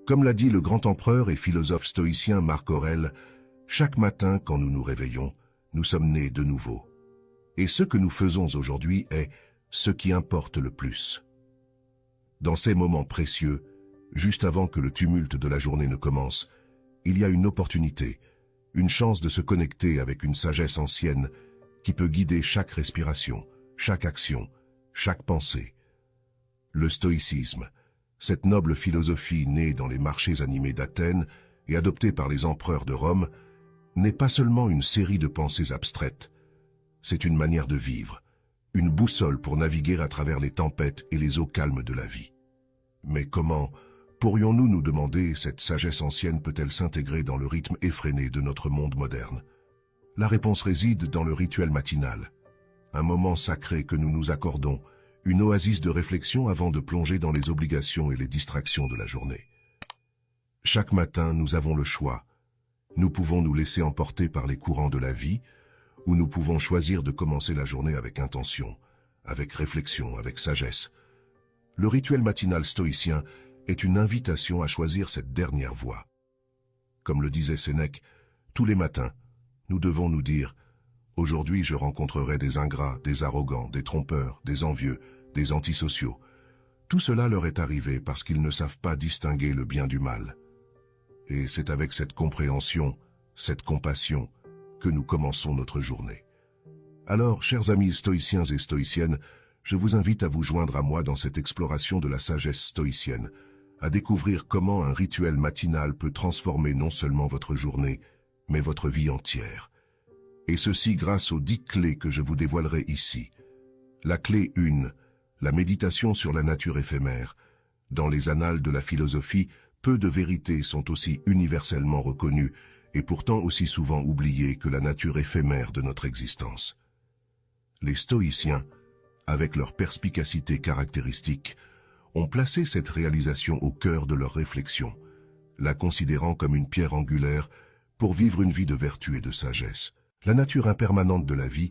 Comme l'a dit le grand empereur et philosophe stoïcien Marc Aurèle, chaque matin quand nous nous réveillons, nous sommes nés de nouveau. Et ce que nous faisons aujourd'hui est ce qui importe le plus. Dans ces moments précieux, juste avant que le tumulte de la journée ne commence, il y a une opportunité, une chance de se connecter avec une sagesse ancienne qui peut guider chaque respiration, chaque action, chaque pensée. Le stoïcisme, cette noble philosophie née dans les marchés animés d'Athènes et adoptée par les empereurs de Rome, n'est pas seulement une série de pensées abstraites, c'est une manière de vivre, une boussole pour naviguer à travers les tempêtes et les eaux calmes de la vie. Mais comment pourrions-nous nous demander cette sagesse ancienne peut-elle s'intégrer dans le rythme effréné de notre monde moderne? La réponse réside dans le rituel matinal, un moment sacré que nous nous accordons, une oasis de réflexion avant de plonger dans les obligations et les distractions de la journée. Chaque matin, nous avons le choix. Nous pouvons nous laisser emporter par les courants de la vie, ou nous pouvons choisir de commencer la journée avec intention, avec réflexion, avec sagesse. Le rituel matinal stoïcien est une invitation à choisir cette dernière voie. Comme le disait Sénèque, tous les matins, nous devons nous dire « Aujourd'hui je rencontrerai des ingrats, des arrogants, des trompeurs, des envieux, des antisociaux. Tout cela leur est arrivé parce qu'ils ne savent pas distinguer le bien du mal. » Et c'est avec cette compréhension, cette compassion, que nous commençons notre journée. Alors, chers amis stoïciens et stoïciennes, je vous invite à vous joindre à moi dans cette exploration de la sagesse stoïcienne, à découvrir comment un rituel matinal peut transformer non seulement votre journée, mais votre vie entière. Et ceci grâce aux 10 clés que je vous dévoilerai ici. La clé 1, la méditation sur la nature éphémère. Dans les annales de la philosophie, peu de vérités sont aussi universellement reconnues et pourtant aussi souvent oubliées que la nature éphémère de notre existence. Les stoïciens, avec leur perspicacité caractéristique, ont placé cette réalisation au cœur de leur réflexion, la considérant comme une pierre angulaire pour vivre une vie de vertu et de sagesse. La nature impermanente de la vie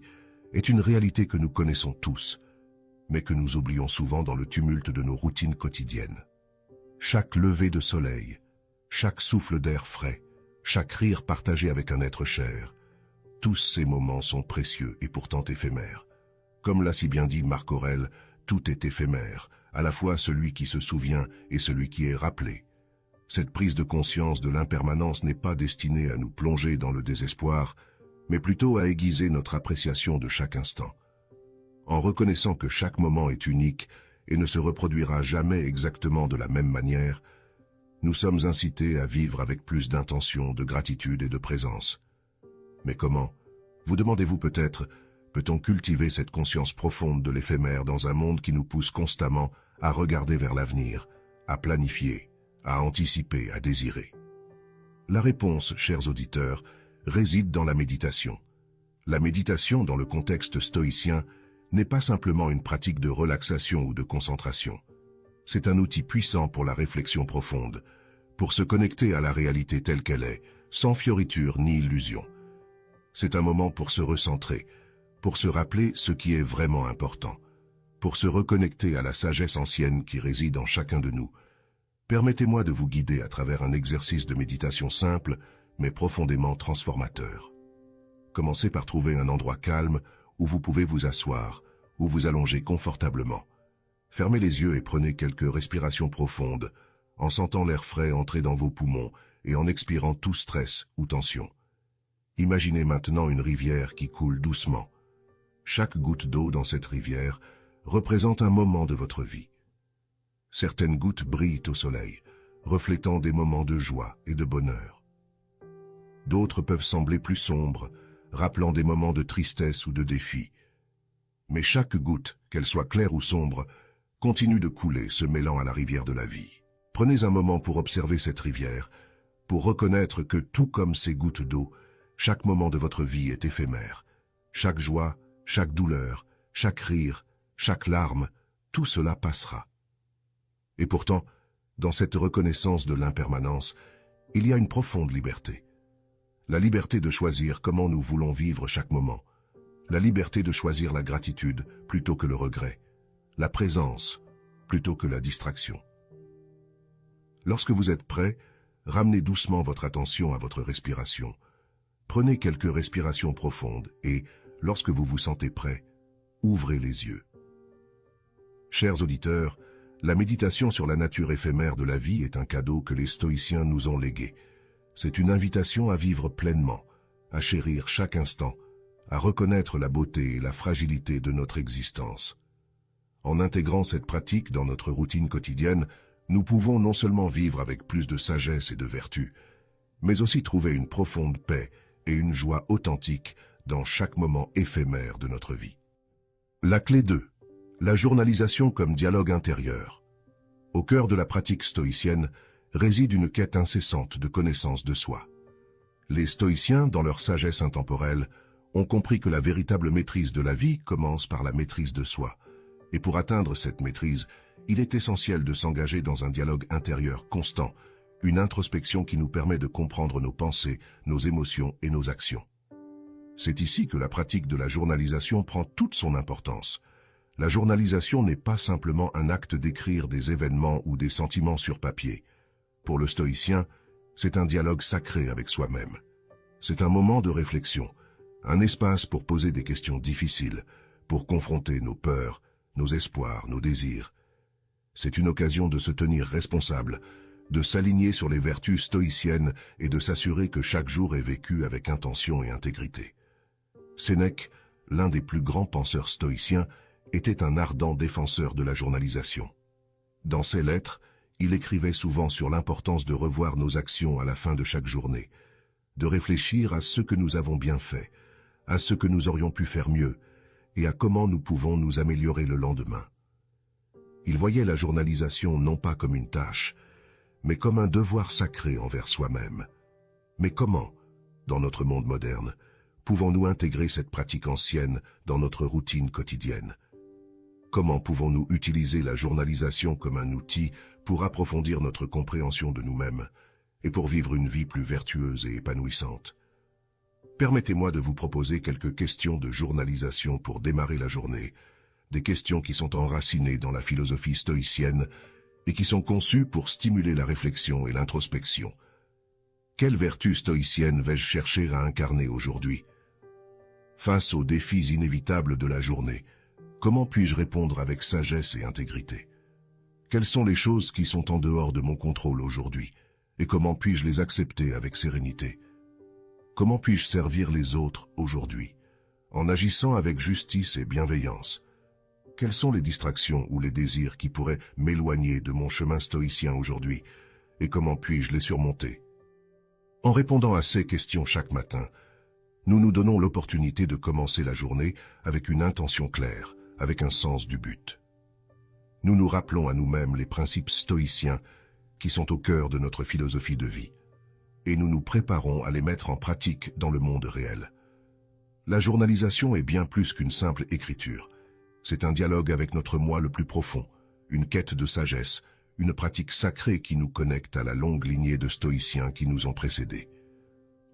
est une réalité que nous connaissons tous, mais que nous oublions souvent dans le tumulte de nos routines quotidiennes. Chaque lever de soleil, chaque souffle d'air frais, chaque rire partagé avec un être cher, tous ces moments sont précieux et pourtant éphémères. Comme l'a si bien dit Marc Aurèle, tout est éphémère, à la fois celui qui se souvient et celui qui est rappelé. Cette prise de conscience de l'impermanence n'est pas destinée à nous plonger dans le désespoir, mais plutôt à aiguiser notre appréciation de chaque instant. En reconnaissant que chaque moment est unique et ne se reproduira jamais exactement de la même manière, nous sommes incités à vivre avec plus d'intention, de gratitude et de présence. Mais comment? Vous demandez-vous peut-être, peut-on cultiver cette conscience profonde de l'éphémère dans un monde qui nous pousse constamment à regarder vers l'avenir, à planifier, à anticiper, à désirer? La réponse, chers auditeurs, réside dans la méditation. La méditation, dans le contexte stoïcien, n'est pas simplement une pratique de relaxation ou de concentration. C'est un outil puissant pour la réflexion profonde, pour se connecter à la réalité telle qu'elle est, sans fioriture ni illusion. C'est un moment pour se recentrer, pour se rappeler ce qui est vraiment important, pour se reconnecter à la sagesse ancienne qui réside en chacun de nous. Permettez-moi de vous guider à travers un exercice de méditation simple, mais profondément transformateur. Commencez par trouver un endroit calme où vous pouvez vous asseoir, ou vous allonger confortablement. Fermez les yeux et prenez quelques respirations profondes, en sentant l'air frais entrer dans vos poumons et en expirant tout stress ou tension. Imaginez maintenant une rivière qui coule doucement. Chaque goutte d'eau dans cette rivière représente un moment de votre vie. Certaines gouttes brillent au soleil, reflétant des moments de joie et de bonheur. D'autres peuvent sembler plus sombres, rappelant des moments de tristesse ou de défi. Mais chaque goutte, qu'elle soit claire ou sombre, continue de couler, se mêlant à la rivière de la vie. Prenez un moment pour observer cette rivière, pour reconnaître que tout comme ces gouttes d'eau, chaque moment de votre vie est éphémère. Chaque joie, chaque douleur, chaque rire, chaque larme, tout cela passera. Et pourtant, dans cette reconnaissance de l'impermanence, il y a une profonde liberté. La liberté de choisir comment nous voulons vivre chaque moment. La liberté de choisir la gratitude plutôt que le regret. La présence plutôt que la distraction. Lorsque vous êtes prêt, ramenez doucement votre attention à votre respiration. Prenez quelques respirations profondes et, lorsque vous vous sentez prêt, ouvrez les yeux. Chers auditeurs, la méditation sur la nature éphémère de la vie est un cadeau que les stoïciens nous ont légué. C'est une invitation à vivre pleinement, à chérir chaque instant, à reconnaître la beauté et la fragilité de notre existence. En intégrant cette pratique dans notre routine quotidienne, nous pouvons non seulement vivre avec plus de sagesse et de vertu, mais aussi trouver une profonde paix et une joie authentique dans chaque moment éphémère de notre vie. La clé 2. La journalisation comme dialogue intérieur. Au cœur de la pratique stoïcienne réside une quête incessante de connaissance de soi. Les stoïciens, dans leur sagesse intemporelle, ont compris que la véritable maîtrise de la vie commence par la maîtrise de soi. Et pour atteindre cette maîtrise, il est essentiel de s'engager dans un dialogue intérieur constant, une introspection qui nous permet de comprendre nos pensées, nos émotions et nos actions. C'est ici que la pratique de la journalisation prend toute son importance. La journalisation n'est pas simplement un acte d'écrire des événements ou des sentiments sur papier. Pour le stoïcien, c'est un dialogue sacré avec soi-même. C'est un moment de réflexion, un espace pour poser des questions difficiles, pour confronter nos peurs, nos espoirs, nos désirs. C'est une occasion de se tenir responsable, de s'aligner sur les vertus stoïciennes et de s'assurer que chaque jour est vécu avec intention et intégrité. Sénèque, l'un des plus grands penseurs stoïciens, était un ardent défenseur de la journalisation. Dans ses lettres, il écrivait souvent sur l'importance de revoir nos actions à la fin de chaque journée, de réfléchir à ce que nous avons bien fait, à ce que nous aurions pu faire mieux, et à comment nous pouvons nous améliorer le lendemain. Il voyait la journalisation non pas comme une tâche, mais comme un devoir sacré envers soi-même. Mais comment, dans notre monde moderne, pouvons-nous intégrer cette pratique ancienne dans notre routine quotidienne? Comment pouvons-nous utiliser la journalisation comme un outil pour approfondir notre compréhension de nous-mêmes et pour vivre une vie plus vertueuse et épanouissante? Permettez-moi de vous proposer quelques questions de journalisation pour démarrer la journée, des questions qui sont enracinées dans la philosophie stoïcienne et qui sont conçues pour stimuler la réflexion et l'introspection. Quelle vertu stoïcienne vais-je chercher à incarner aujourd'hui? Face aux défis inévitables de la journée, comment puis-je répondre avec sagesse et intégrité? Quelles sont les choses qui sont en dehors de mon contrôle aujourd'hui, et comment puis-je les accepter avec sérénité? Comment puis-je servir les autres aujourd'hui, en agissant avec justice et bienveillance? Quelles sont les distractions ou les désirs qui pourraient m'éloigner de mon chemin stoïcien aujourd'hui, et comment puis-je les surmonter? En répondant à ces questions chaque matin, nous nous donnons l'opportunité de commencer la journée avec une intention claire, avec un sens du but. Nous nous rappelons à nous-mêmes les principes stoïciens qui sont au cœur de notre philosophie de vie, et nous nous préparons à les mettre en pratique dans le monde réel. La journalisation est bien plus qu'une simple écriture. C'est un dialogue avec notre moi le plus profond, une quête de sagesse, une pratique sacrée qui nous connecte à la longue lignée de stoïciens qui nous ont précédés.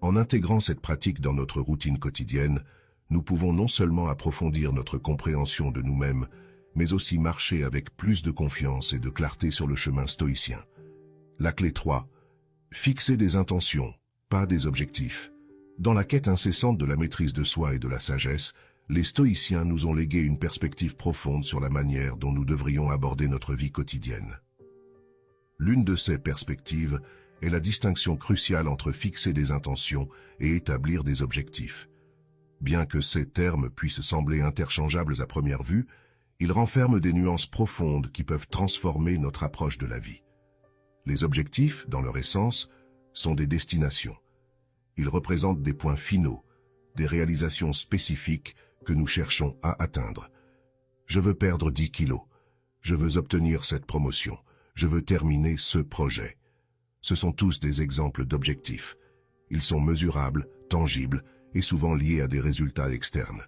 En intégrant cette pratique dans notre routine quotidienne, nous pouvons non seulement approfondir notre compréhension de nous-mêmes, mais aussi marcher avec plus de confiance et de clarté sur le chemin stoïcien. La clé 3. Fixer des intentions, pas des objectifs. Dans la quête incessante de la maîtrise de soi et de la sagesse, les stoïciens nous ont légué une perspective profonde sur la manière dont nous devrions aborder notre vie quotidienne. L'une de ces perspectives est la distinction cruciale entre fixer des intentions et établir des objectifs. Bien que ces termes puissent sembler interchangeables à première vue, ils renferment des nuances profondes qui peuvent transformer notre approche de la vie. Les objectifs, dans leur essence, sont des destinations. Ils représentent des points finaux, des réalisations spécifiques que nous cherchons à atteindre. Je veux perdre 10 kilos. Je veux obtenir cette promotion. Je veux terminer ce projet. Ce sont tous des exemples d'objectifs. Ils sont mesurables, tangibles et souvent liés à des résultats externes.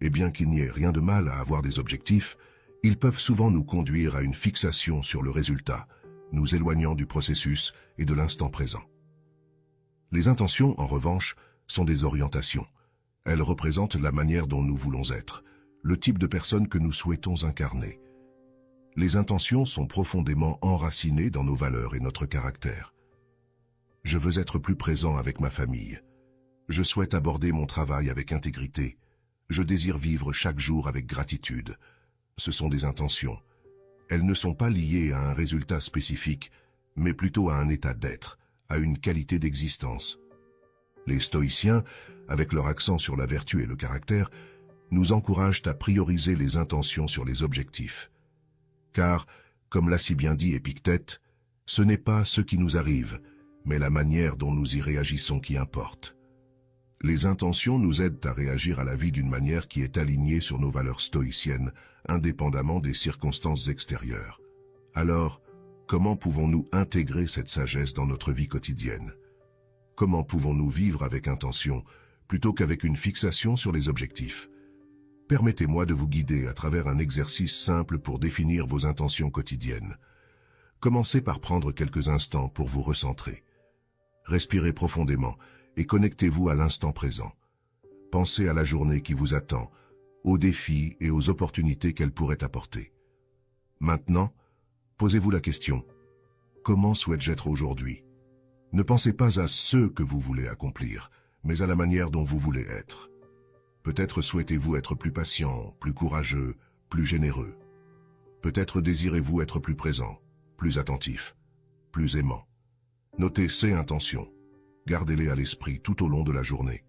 Et bien qu'il n'y ait rien de mal à avoir des objectifs, ils peuvent souvent nous conduire à une fixation sur le résultat, nous éloignant du processus et de l'instant présent. Les intentions, en revanche, sont des orientations. Elles représentent la manière dont nous voulons être, le type de personne que nous souhaitons incarner. Les intentions sont profondément enracinées dans nos valeurs et notre caractère. Je veux être plus présent avec ma famille. Je souhaite aborder mon travail avec intégrité. Je désire vivre chaque jour avec gratitude. Ce sont des intentions. Elles ne sont pas liées à un résultat spécifique, mais plutôt à un état d'être, à une qualité d'existence. Les stoïciens, avec leur accent sur la vertu et le caractère, nous encouragent à prioriser les intentions sur les objectifs. Car, comme l'a si bien dit Épictète, ce n'est pas ce qui nous arrive, mais la manière dont nous y réagissons qui importe. Les intentions nous aident à réagir à la vie d'une manière qui est alignée sur nos valeurs stoïciennes, indépendamment des circonstances extérieures. Alors, comment pouvons-nous intégrer cette sagesse dans notre vie quotidienne? Comment pouvons-nous vivre avec intention, plutôt qu'avec une fixation sur les objectifs? Permettez-moi de vous guider à travers un exercice simple pour définir vos intentions quotidiennes. Commencez par prendre quelques instants pour vous recentrer. Respirez profondément et connectez-vous à l'instant présent. Pensez à la journée qui vous attend, aux défis et aux opportunités qu'elle pourrait apporter. Maintenant, posez-vous la question: comment souhaite-je être aujourd'hui? Ne pensez pas à ce que vous voulez accomplir, mais à la manière dont vous voulez être. Peut-être souhaitez-vous être plus patient, plus courageux, plus généreux. Peut-être désirez-vous être plus présent, plus attentif, plus aimant. Notez ces intentions. Gardez-les à l'esprit tout au long de la journée.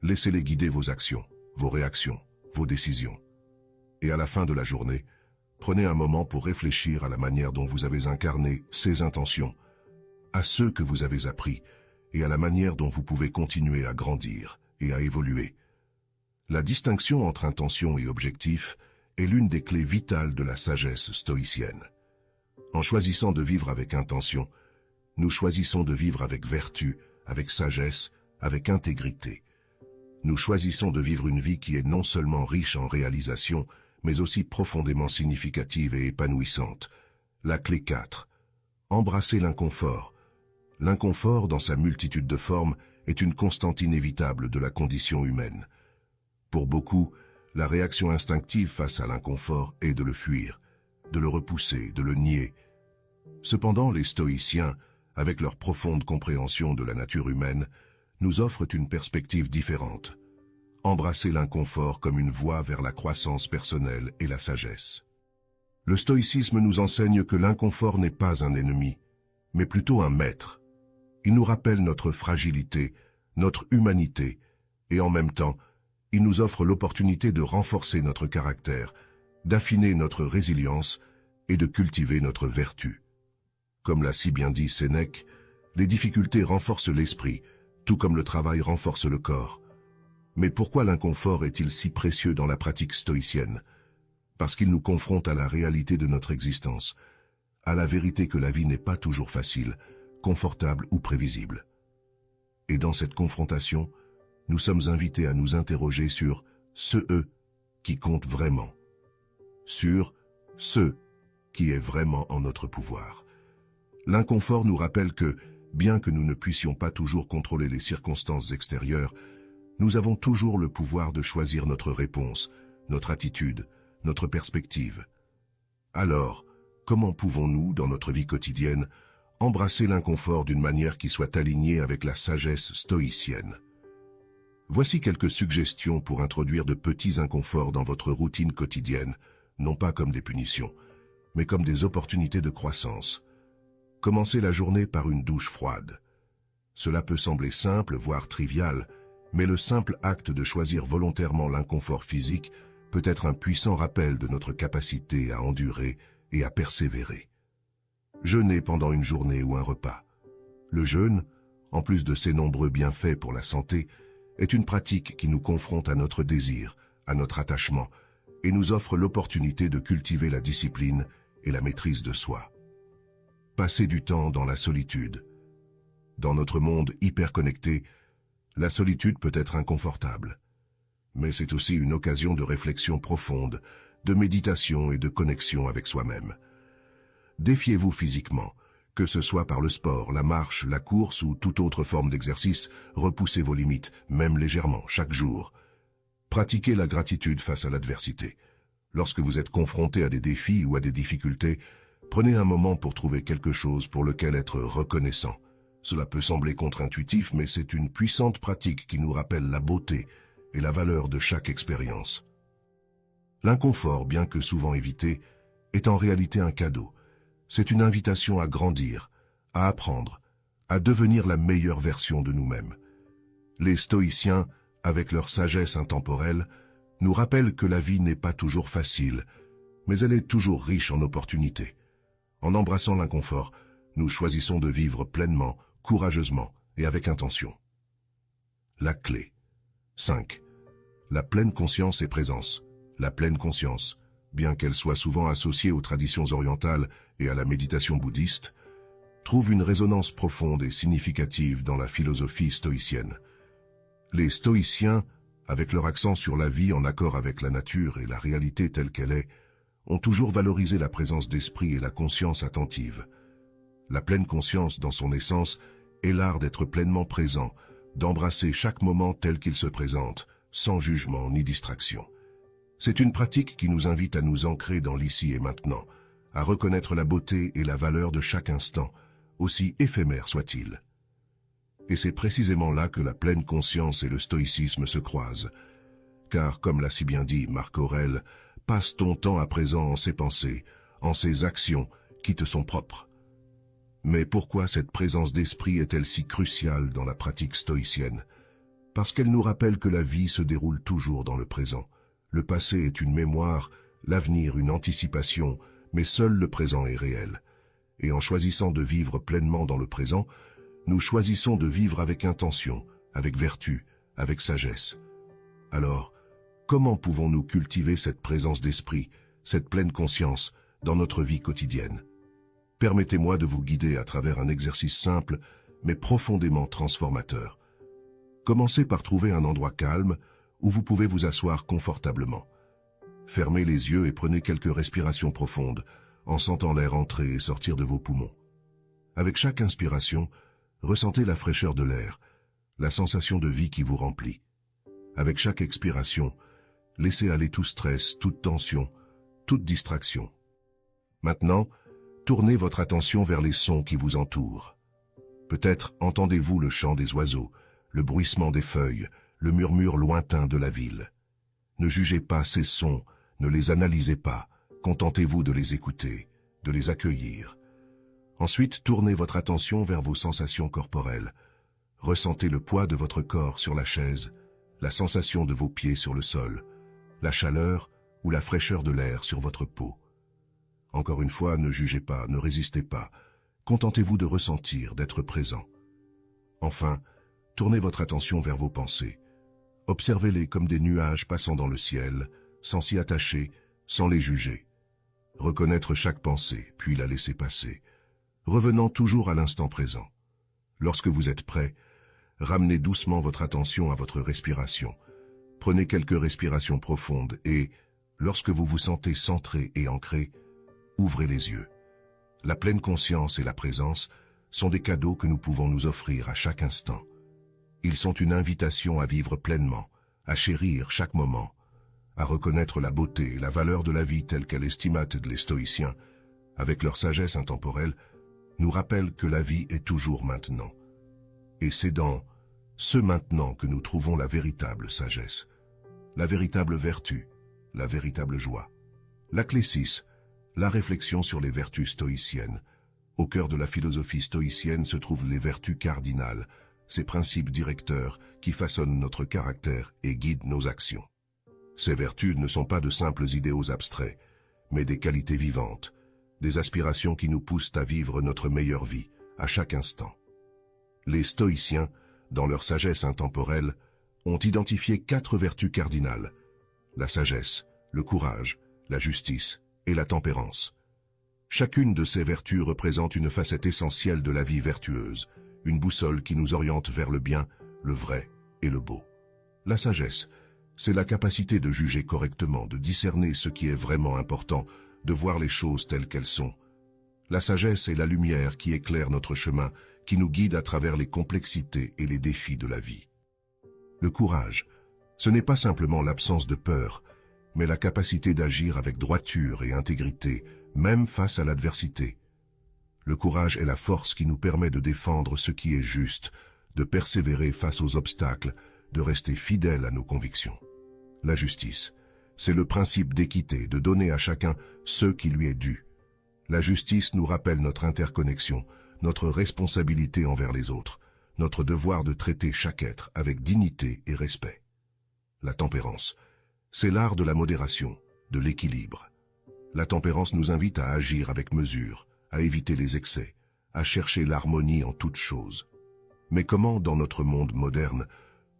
Laissez-les guider vos actions, vos réactions, vos décisions. Et à la fin de la journée, prenez un moment pour réfléchir à la manière dont vous avez incarné ces intentions, à ceux que vous avez appris et à la manière dont vous pouvez continuer à grandir et à évoluer. La distinction entre intention et objectif est l'une des clés vitales de la sagesse stoïcienne. En choisissant de vivre avec intention, nous choisissons de vivre avec vertu, avec sagesse, avec intégrité. Nous choisissons de vivre une vie qui est non seulement riche en réalisations, mais aussi profondément significative et épanouissante. La clé 4. Embrasser l'inconfort. L'inconfort, dans sa multitude de formes, est une constante inévitable de la condition humaine. Pour beaucoup, la réaction instinctive face à l'inconfort est de le fuir, de le repousser, de le nier. Cependant, les stoïciens, avec leur profonde compréhension de la nature humaine, nous offrent une perspective différente. Embrasser l'inconfort comme une voie vers la croissance personnelle et la sagesse. Le stoïcisme nous enseigne que l'inconfort n'est pas un ennemi, mais plutôt un maître. Il nous rappelle notre fragilité, notre humanité, et en même temps, il nous offre l'opportunité de renforcer notre caractère, d'affiner notre résilience et de cultiver notre vertu. Comme l'a si bien dit Sénèque, les difficultés renforcent l'esprit, tout comme le travail renforce le corps. Mais pourquoi l'inconfort est-il si précieux dans la pratique stoïcienne? Parce qu'il nous confronte à la réalité de notre existence, à la vérité que la vie n'est pas toujours facile, confortable ou prévisible. Et dans cette confrontation, nous sommes invités à nous interroger sur ce « eux » qui compte vraiment, sur ce qui est vraiment en notre pouvoir. L'inconfort nous rappelle que, bien que nous ne puissions pas toujours contrôler les circonstances extérieures, nous avons toujours le pouvoir de choisir notre réponse, notre attitude, notre perspective. Alors, comment pouvons-nous, dans notre vie quotidienne, embrasser l'inconfort d'une manière qui soit alignée avec la sagesse stoïcienne? Voici quelques suggestions pour introduire de petits inconforts dans votre routine quotidienne, non pas comme des punitions, mais comme des opportunités de croissance. Commencez la journée par une douche froide. Cela peut sembler simple, voire trivial, mais le simple acte de choisir volontairement l'inconfort physique peut être un puissant rappel de notre capacité à endurer et à persévérer. Jeûner pendant une journée ou un repas. Le jeûne, en plus de ses nombreux bienfaits pour la santé, est une pratique qui nous confronte à notre désir, à notre attachement, et nous offre l'opportunité de cultiver la discipline et la maîtrise de soi. Passer du temps dans la solitude. Dans notre monde hyper connecté, la solitude peut être inconfortable. Mais c'est aussi une occasion de réflexion profonde, de méditation et de connexion avec soi-même. Défiez-vous physiquement, que ce soit par le sport, la marche, la course ou toute autre forme d'exercice, repoussez vos limites, même légèrement, chaque jour. Pratiquez la gratitude face à l'adversité. Lorsque vous êtes confronté à des défis ou à des difficultés, prenez un moment pour trouver quelque chose pour lequel être reconnaissant. Cela peut sembler contre-intuitif, mais c'est une puissante pratique qui nous rappelle la beauté et la valeur de chaque expérience. L'inconfort, bien que souvent évité, est en réalité un cadeau. C'est une invitation à grandir, à apprendre, à devenir la meilleure version de nous-mêmes. Les stoïciens, avec leur sagesse intemporelle, nous rappellent que la vie n'est pas toujours facile, mais elle est toujours riche en opportunités. En embrassant l'inconfort, nous choisissons de vivre pleinement, courageusement et avec intention. La clé. 5. La pleine conscience et présence. La pleine conscience, bien qu'elle soit souvent associée aux traditions orientales et à la méditation bouddhiste, trouve une résonance profonde et significative dans la philosophie stoïcienne. Les stoïciens, avec leur accent sur la vie en accord avec la nature et la réalité telle qu'elle est, ont toujours valorisé la présence d'esprit et la conscience attentive. La pleine conscience, dans son essence, est l'art d'être pleinement présent, d'embrasser chaque moment tel qu'il se présente, sans jugement ni distraction. C'est une pratique qui nous invite à nous ancrer dans l'ici et maintenant, à reconnaître la beauté et la valeur de chaque instant, aussi éphémère soit-il. Et c'est précisément là que la pleine conscience et le stoïcisme se croisent. Car, comme l'a si bien dit Marc Aurèle, passe ton temps à présent en ses pensées, en ses actions qui te sont propres. Mais pourquoi cette présence d'esprit est-elle si cruciale dans la pratique stoïcienne? Parce qu'elle nous rappelle que la vie se déroule toujours dans le présent. Le passé est une mémoire, l'avenir une anticipation, mais seul le présent est réel. Et en choisissant de vivre pleinement dans le présent, nous choisissons de vivre avec intention, avec vertu, avec sagesse. Alors, comment pouvons-nous cultiver cette présence d'esprit, cette pleine conscience, dans notre vie quotidienne? Permettez-moi de vous guider à travers un exercice simple, mais profondément transformateur. Commencez par trouver un endroit calme, où vous pouvez vous asseoir confortablement. Fermez les yeux et prenez quelques respirations profondes, en sentant l'air entrer et sortir de vos poumons. Avec chaque inspiration, ressentez la fraîcheur de l'air, la sensation de vie qui vous remplit. Avec chaque expiration, laissez aller tout stress, toute tension, toute distraction. Maintenant, tournez votre attention vers les sons qui vous entourent. Peut-être entendez-vous le chant des oiseaux, le bruissement des feuilles, le murmure lointain de la ville. Ne jugez pas ces sons, ne les analysez pas, contentez-vous de les écouter, de les accueillir. Ensuite, tournez votre attention vers vos sensations corporelles. Ressentez le poids de votre corps sur la chaise, la sensation de vos pieds sur le sol, la chaleur ou la fraîcheur de l'air sur votre peau. Encore une fois, ne jugez pas, ne résistez pas, contentez-vous de ressentir, d'être présent. Enfin, tournez votre attention vers vos pensées. Observez-les comme des nuages passant dans le ciel, sans s'y attacher, sans les juger. Reconnaître chaque pensée, puis la laisser passer, revenant toujours à l'instant présent. Lorsque vous êtes prêt, ramenez doucement votre attention à votre respiration. Prenez quelques respirations profondes et, lorsque vous vous sentez centré et ancré, ouvrez les yeux. La pleine conscience et la présence sont des cadeaux que nous pouvons nous offrir à chaque instant. Ils sont une invitation à vivre pleinement, à chérir chaque moment, à reconnaître la beauté et la valeur de la vie telle qu'elle estimate les stoïciens, avec leur sagesse intemporelle, nous rappellent que la vie est toujours maintenant. Et c'est dans ce maintenant que nous trouvons la véritable sagesse, la véritable vertu, la véritable joie. La clé 6, la réflexion sur les vertus stoïciennes. Au cœur de la philosophie stoïcienne se trouvent les vertus cardinales, ces principes directeurs qui façonnent notre caractère et guident nos actions. Ces vertus ne sont pas de simples idéaux abstraits, mais des qualités vivantes, des aspirations qui nous poussent à vivre notre meilleure vie, à chaque instant. Les stoïciens, dans leur sagesse intemporelle, ont identifié 4 vertus cardinales: la sagesse, le courage, la justice et la tempérance. Chacune de ces vertus représente une facette essentielle de la vie vertueuse, une boussole qui nous oriente vers le bien, le vrai et le beau. La sagesse, c'est la capacité de juger correctement, de discerner ce qui est vraiment important, de voir les choses telles qu'elles sont. La sagesse est la lumière qui éclaire notre chemin, qui nous guide à travers les complexités et les défis de la vie. Le courage, ce n'est pas simplement l'absence de peur, mais la capacité d'agir avec droiture et intégrité, même face à l'adversité. Le courage est la force qui nous permet de défendre ce qui est juste, de persévérer face aux obstacles, de rester fidèle à nos convictions. La justice, c'est le principe d'équité, de donner à chacun ce qui lui est dû. La justice nous rappelle notre interconnexion, notre responsabilité envers les autres, notre devoir de traiter chaque être avec dignité et respect. La tempérance, c'est l'art de la modération, de l'équilibre. La tempérance nous invite à agir avec mesure, à éviter les excès, à chercher l'harmonie en toutes choses. Mais comment, dans notre monde moderne,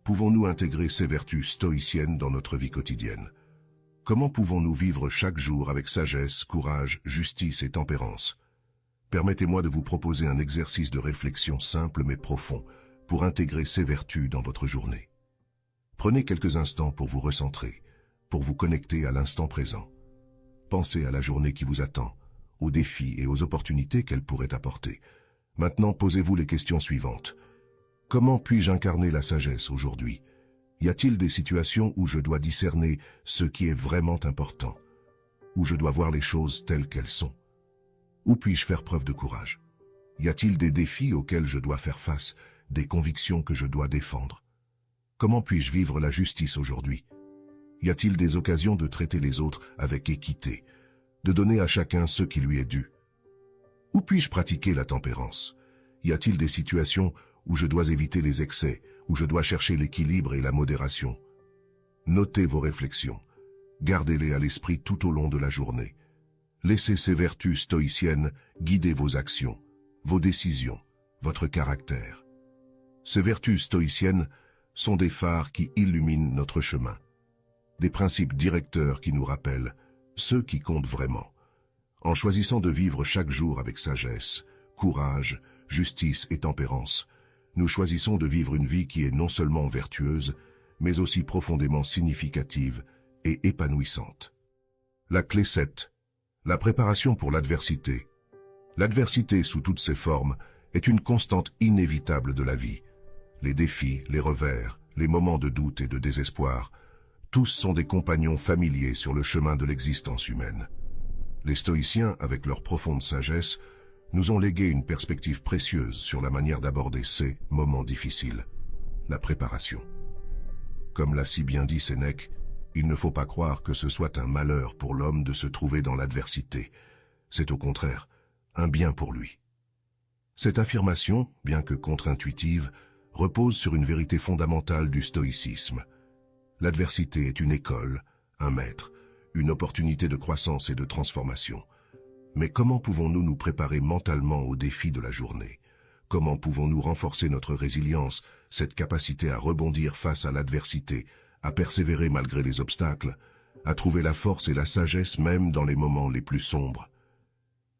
pouvons-nous intégrer ces vertus stoïciennes dans notre vie quotidienne? Comment pouvons-nous vivre chaque jour avec sagesse, courage, justice et tempérance? Permettez-moi de vous proposer un exercice de réflexion simple mais profond pour intégrer ces vertus dans votre journée. Prenez quelques instants pour vous recentrer, pour vous connecter à l'instant présent. Pensez à la journée qui vous attend, aux défis et aux opportunités qu'elle pourrait apporter. Maintenant, posez-vous les questions suivantes. Comment puis-je incarner la sagesse aujourd'hui? Y a-t-il des situations où je dois discerner ce qui est vraiment important? Où je dois voir les choses telles qu'elles sont? Où puis-je faire preuve de courage? Y a-t-il des défis auxquels je dois faire face, des convictions que je dois défendre? Comment puis-je vivre la justice aujourd'hui? Y a-t-il des occasions de traiter les autres avec équité, de donner à chacun ce qui lui est dû? Où puis-je pratiquer la tempérance? Y a-t-il des situations où je dois éviter les excès, où je dois chercher l'équilibre et la modération? Notez vos réflexions, gardez-les à l'esprit tout au long de la journée. Laissez ces vertus stoïciennes guider vos actions, vos décisions, votre caractère. Ces vertus stoïciennes sont des phares qui illuminent notre chemin, des principes directeurs qui nous rappellent ce qui compte vraiment. En choisissant de vivre chaque jour avec sagesse, courage, justice et tempérance, nous choisissons de vivre une vie qui est non seulement vertueuse, mais aussi profondément significative et épanouissante. La clé 7. La préparation pour l'adversité. L'adversité sous toutes ses formes est une constante inévitable de la vie. Les défis, les revers, les moments de doute et de désespoir, tous sont des compagnons familiers sur le chemin de l'existence humaine. Les stoïciens, avec leur profonde sagesse, nous ont légué une perspective précieuse sur la manière d'aborder ces moments difficiles. La préparation. Comme l'a si bien dit Sénèque, il ne faut pas croire que ce soit un malheur pour l'homme de se trouver dans l'adversité. C'est au contraire un bien pour lui. Cette affirmation, bien que contre-intuitive, repose sur une vérité fondamentale du stoïcisme. L'adversité est une école, un maître, une opportunité de croissance et de transformation. Mais comment pouvons-nous nous préparer mentalement aux défis de la journée? Comment pouvons-nous renforcer notre résilience, cette capacité à rebondir face à l'adversité, à persévérer malgré les obstacles, à trouver la force et la sagesse même dans les moments les plus sombres?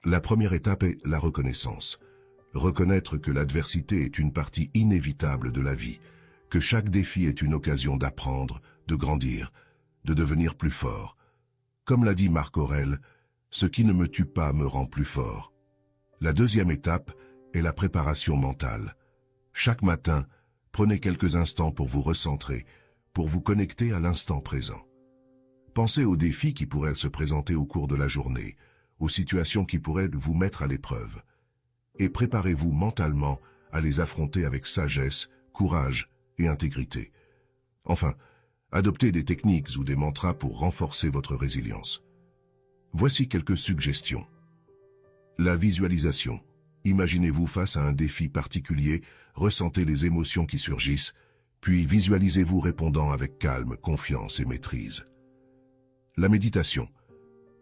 La première étape est la reconnaissance. Reconnaître que l'adversité est une partie inévitable de la vie, que chaque défi est une occasion d'apprendre, de grandir, de devenir plus fort. Comme l'a dit Marc Aurèle, « Ce qui ne me tue pas me rend plus fort ». La deuxième étape est la préparation mentale. Chaque matin, prenez quelques instants pour vous recentrer, pour vous connecter à l'instant présent. Pensez aux défis qui pourraient se présenter au cours de la journée, aux situations qui pourraient vous mettre à l'épreuve. Et préparez-vous mentalement à les affronter avec sagesse, courage et intégrité. Enfin, adoptez des techniques ou des mantras pour renforcer votre résilience. Voici quelques suggestions. La visualisation. Imaginez-vous face à un défi particulier, ressentez les émotions qui surgissent, puis visualisez-vous répondant avec calme, confiance et maîtrise. La méditation.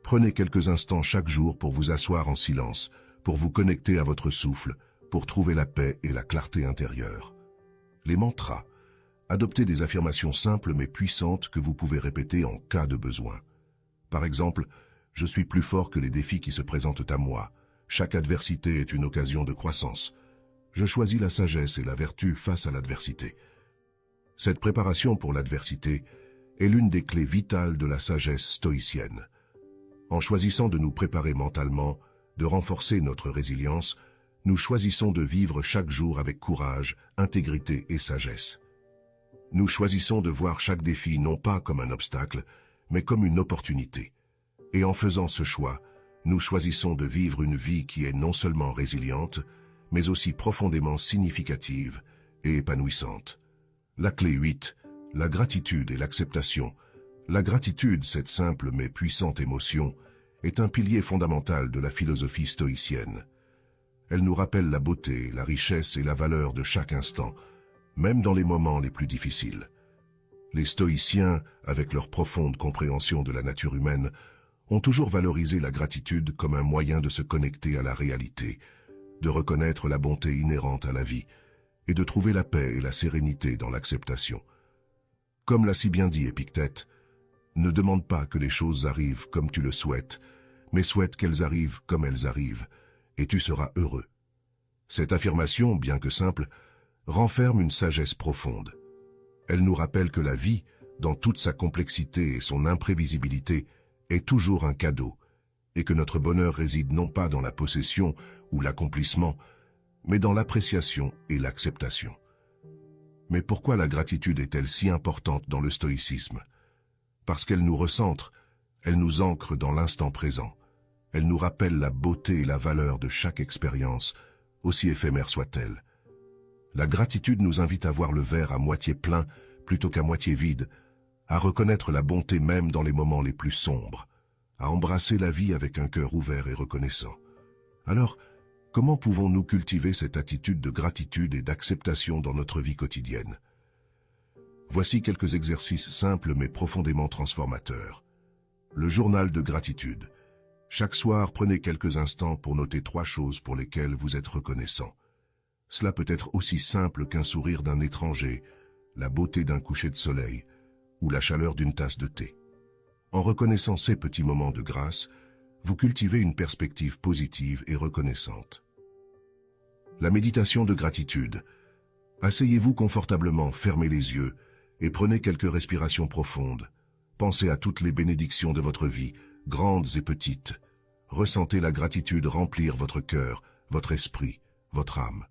Prenez quelques instants chaque jour pour vous asseoir en silence, pour vous connecter à votre souffle, pour trouver la paix et la clarté intérieure. Les mantras. Adoptez des affirmations simples mais puissantes que vous pouvez répéter en cas de besoin. Par exemple, « Je suis plus fort que les défis qui se présentent à moi. Chaque adversité est une occasion de croissance. Je choisis la sagesse et la vertu face à l'adversité. » Cette préparation pour l'adversité est l'une des clés vitales de la sagesse stoïcienne. En choisissant de nous préparer mentalement, de renforcer notre résilience, nous choisissons de vivre chaque jour avec courage, intégrité et sagesse. Nous choisissons de voir chaque défi non pas comme un obstacle, mais comme une opportunité. Et en faisant ce choix, nous choisissons de vivre une vie qui est non seulement résiliente, mais aussi profondément significative et épanouissante. La clé 8, la gratitude et l'acceptation. La gratitude, cette simple mais puissante émotion, est un pilier fondamental de la philosophie stoïcienne. Elle nous rappelle la beauté, la richesse et la valeur de chaque instant, même dans les moments les plus difficiles. Les stoïciens, avec leur profonde compréhension de la nature humaine, ont toujours valorisé la gratitude comme un moyen de se connecter à la réalité, de reconnaître la bonté inhérente à la vie et de trouver la paix et la sérénité dans l'acceptation. Comme l'a si bien dit Épictète, ne demande pas que les choses arrivent comme tu le souhaites, mais souhaite qu'elles arrivent comme elles arrivent, et tu seras heureux. Cette affirmation, bien que simple, renferme une sagesse profonde. Elle nous rappelle que la vie, dans toute sa complexité et son imprévisibilité, est toujours un cadeau, et que notre bonheur réside non pas dans la possession ou l'accomplissement, mais dans l'appréciation et l'acceptation. Mais pourquoi la gratitude est-elle si importante dans le stoïcisme? Parce qu'elle nous recentre, elle nous ancre dans l'instant présent. Elle nous rappelle la beauté et la valeur de chaque expérience, aussi éphémère soit-elle. La gratitude nous invite à voir le verre à moitié plein plutôt qu'à moitié vide, à reconnaître la bonté même dans les moments les plus sombres, à embrasser la vie avec un cœur ouvert et reconnaissant. Alors, comment pouvons-nous cultiver cette attitude de gratitude et d'acceptation dans notre vie quotidienne? Voici quelques exercices simples mais profondément transformateurs. Le journal de gratitude. Chaque soir, prenez quelques instants pour noter 3 choses pour lesquelles vous êtes reconnaissant. Cela peut être aussi simple qu'un sourire d'un étranger, la beauté d'un coucher de soleil ou la chaleur d'une tasse de thé. En reconnaissant ces petits moments de grâce, vous cultivez une perspective positive et reconnaissante. La méditation de gratitude. Asseyez-vous confortablement, fermez les yeux et prenez quelques respirations profondes. Pensez à toutes les bénédictions de votre vie, grandes et petites. Ressentez la gratitude remplir votre cœur, votre esprit, votre âme.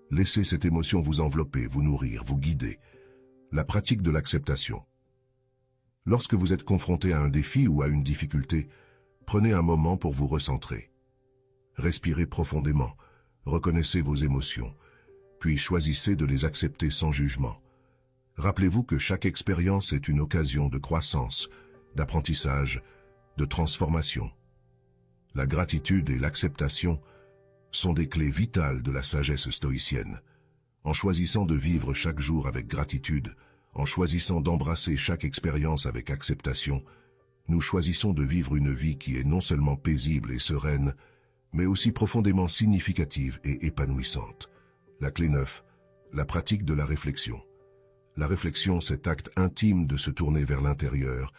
Laissez cette émotion vous envelopper, vous nourrir, vous guider. La pratique de l'acceptation. Lorsque vous êtes confronté à un défi ou à une difficulté, prenez un moment pour vous recentrer. Respirez profondément, reconnaissez vos émotions, puis choisissez de les accepter sans jugement. Rappelez-vous que chaque expérience est une occasion de croissance, d'apprentissage, de transformation. La gratitude et l'acceptation sont des clés vitales de la sagesse stoïcienne. En choisissant de vivre chaque jour avec gratitude, en choisissant d'embrasser chaque expérience avec acceptation, nous choisissons de vivre une vie qui est non seulement paisible et sereine, mais aussi profondément significative et épanouissante. La clé 9, la pratique de la réflexion. La réflexion, cet acte intime de se tourner vers l'intérieur,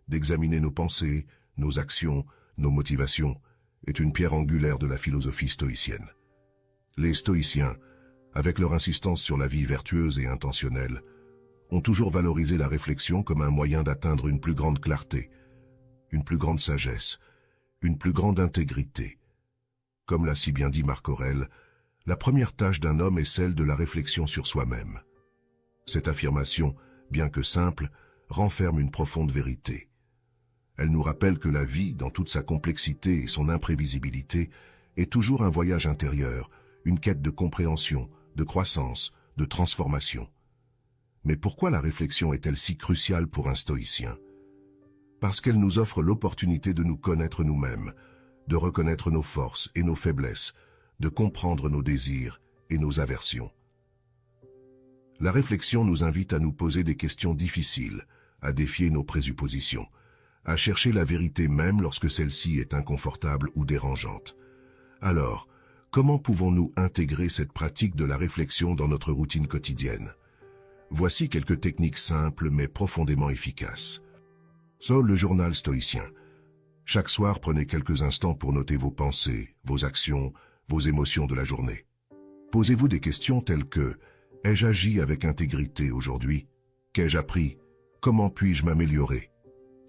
d'examiner nos pensées, nos actions, nos motivations, est une pierre angulaire de la philosophie stoïcienne. Les stoïciens, avec leur insistance sur la vie vertueuse et intentionnelle, ont toujours valorisé la réflexion comme un moyen d'atteindre une plus grande clarté, une plus grande sagesse, une plus grande intégrité. Comme l'a si bien dit Marc Aurèle, la première tâche d'un homme est celle de la réflexion sur soi-même. Cette affirmation, bien que simple, renferme une profonde vérité. Elle nous rappelle que la vie, dans toute sa complexité et son imprévisibilité, est toujours un voyage intérieur, une quête de compréhension, de croissance, de transformation. Mais pourquoi la réflexion est-elle si cruciale pour un stoïcien? Parce qu'elle nous offre l'opportunité de nous connaître nous-mêmes, de reconnaître nos forces et nos faiblesses, de comprendre nos désirs et nos aversions. La réflexion nous invite à nous poser des questions difficiles, à défier nos présuppositions, à chercher la vérité même lorsque celle-ci est inconfortable ou dérangeante. Alors, comment pouvons-nous intégrer cette pratique de la réflexion dans notre routine quotidienne? Voici quelques techniques simples mais profondément efficaces. Le journal stoïcien. Chaque soir, prenez quelques instants pour noter vos pensées, vos actions, vos émotions de la journée. Posez-vous des questions telles que « Ai-je agi avec intégrité aujourd'hui? Qu'ai-je appris? Comment puis-je m'améliorer ?»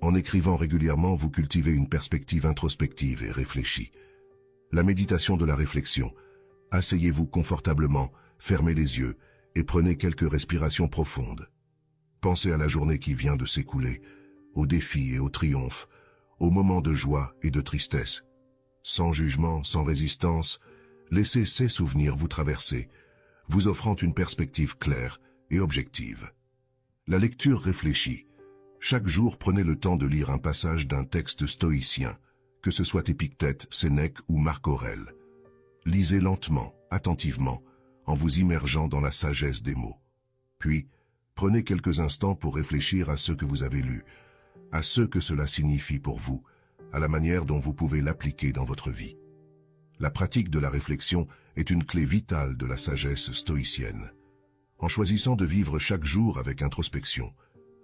En écrivant régulièrement, vous cultivez une perspective introspective et réfléchie. La méditation de la réflexion. Asseyez-vous confortablement, fermez les yeux et prenez quelques respirations profondes. Pensez à la journée qui vient de s'écouler. aux défis et aux triomphes, aux moments de joie et de tristesse. Sans jugement, sans résistance, laissez ces souvenirs vous traverser, vous offrant une perspective claire et objective. La lecture réfléchie. Chaque jour, prenez le temps de lire un passage d'un texte stoïcien, que ce soit Épictète, Sénèque ou Marc Aurèle. Lisez lentement, attentivement, en vous immergeant dans la sagesse des mots. Puis, prenez quelques instants pour réfléchir à ce que vous avez lu, à ce que cela signifie pour vous, à la manière dont vous pouvez l'appliquer dans votre vie. La pratique de la réflexion est une clé vitale de la sagesse stoïcienne. En choisissant de vivre chaque jour avec introspection,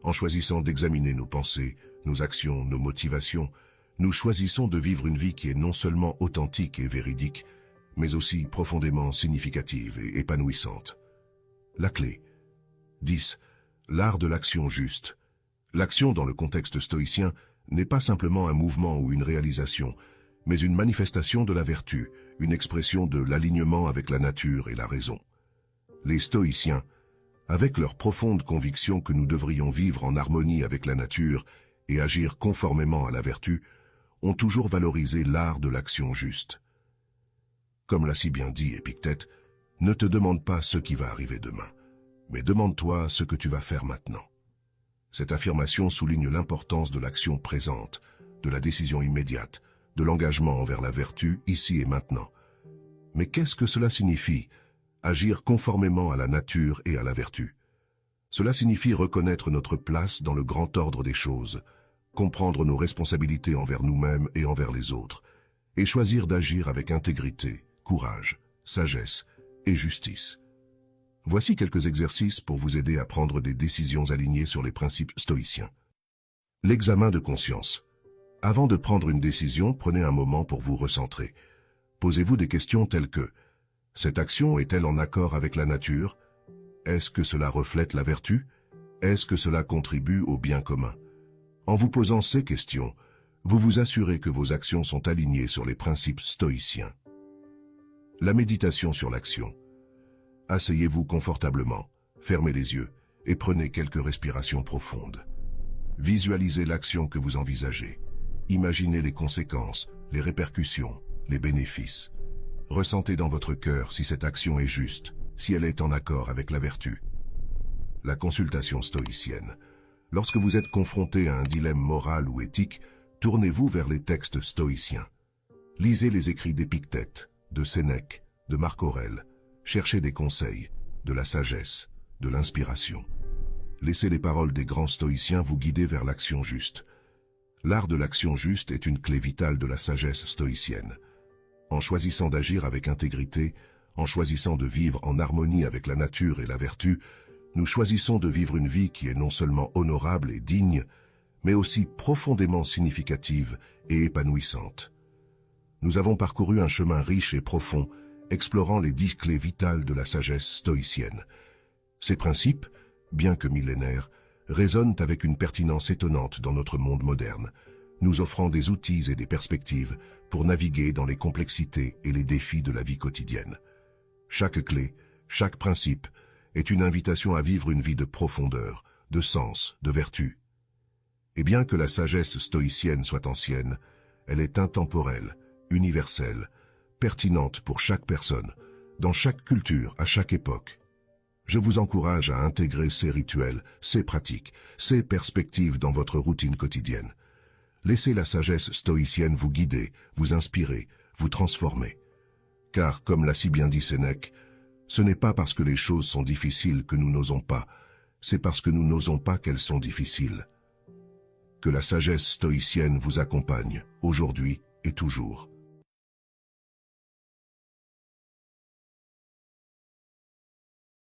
en choisissant d'examiner nos pensées, nos actions, nos motivations, nous choisissons de vivre une vie qui est non seulement authentique et véridique, mais aussi profondément significative et épanouissante. La clé. 10. L'art de l'action juste. L'action dans le contexte stoïcien n'est pas simplement un mouvement ou une réalisation, mais une manifestation de la vertu, une expression de l'alignement avec la nature et la raison. Les stoïciens, avec leur profonde conviction que nous devrions vivre en harmonie avec la nature et agir conformément à la vertu, ont toujours valorisé l'art de l'action juste. Comme l'a si bien dit Épictète, ne te demande pas ce qui va arriver demain, mais demande-toi ce que tu vas faire maintenant. Cette affirmation souligne l'importance de l'action présente, de la décision immédiate, de l'engagement envers la vertu ici et maintenant. Mais qu'est-ce que cela signifie, agir conformément à la nature et à la vertu? Cela signifie reconnaître notre place dans le grand ordre des choses, comprendre nos responsabilités envers nous-mêmes et envers les autres, et choisir d'agir avec intégrité, courage, sagesse et justice. Voici quelques exercices pour vous aider à prendre des décisions alignées sur les principes stoïciens. L'examen de conscience. Avant de prendre une décision, prenez un moment pour vous recentrer. Posez-vous des questions telles que: cette action est-elle en accord avec la nature? Est-ce que cela reflète la vertu? Est-ce que cela contribue au bien commun? En vous posant ces questions, vous vous assurez que vos actions sont alignées sur les principes stoïciens. La méditation sur l'action. Asseyez-vous confortablement, fermez les yeux et prenez quelques respirations profondes. Visualisez l'action que vous envisagez. Imaginez les conséquences, les répercussions, les bénéfices. Ressentez dans votre cœur si cette action est juste, si elle est en accord avec la vertu. La consultation stoïcienne. Lorsque vous êtes confronté à un dilemme moral ou éthique, tournez-vous vers les textes stoïciens. Lisez les écrits d'Épictète, de Sénèque, de Marc Aurèle. Cherchez des conseils, de la sagesse, de l'inspiration. Laissez les paroles des grands stoïciens vous guider vers l'action juste. L'art de l'action juste est une clé vitale de la sagesse stoïcienne. En choisissant d'agir avec intégrité, en choisissant de vivre en harmonie avec la nature et la vertu, nous choisissons de vivre une vie qui est non seulement honorable et digne, mais aussi profondément significative et épanouissante. Nous avons parcouru un chemin riche et profond, explorant les 10 clés vitales de la sagesse stoïcienne. Ces principes, bien que millénaires, résonnent avec une pertinence étonnante dans notre monde moderne, nous offrant des outils et des perspectives pour naviguer dans les complexités et les défis de la vie quotidienne. Chaque clé, chaque principe, est une invitation à vivre une vie de profondeur, de sens, de vertu. Et bien que la sagesse stoïcienne soit ancienne, elle est intemporelle, universelle, pertinente pour chaque personne, dans chaque culture, à chaque époque. Je vous encourage à intégrer ces rituels, ces pratiques, ces perspectives dans votre routine quotidienne. Laissez la sagesse stoïcienne vous guider, vous inspirer, vous transformer. Car, comme l'a si bien dit Sénèque, ce n'est pas parce que les choses sont difficiles que nous n'osons pas, c'est parce que nous n'osons pas qu'elles sont difficiles. Que la sagesse stoïcienne vous accompagne, aujourd'hui et toujours.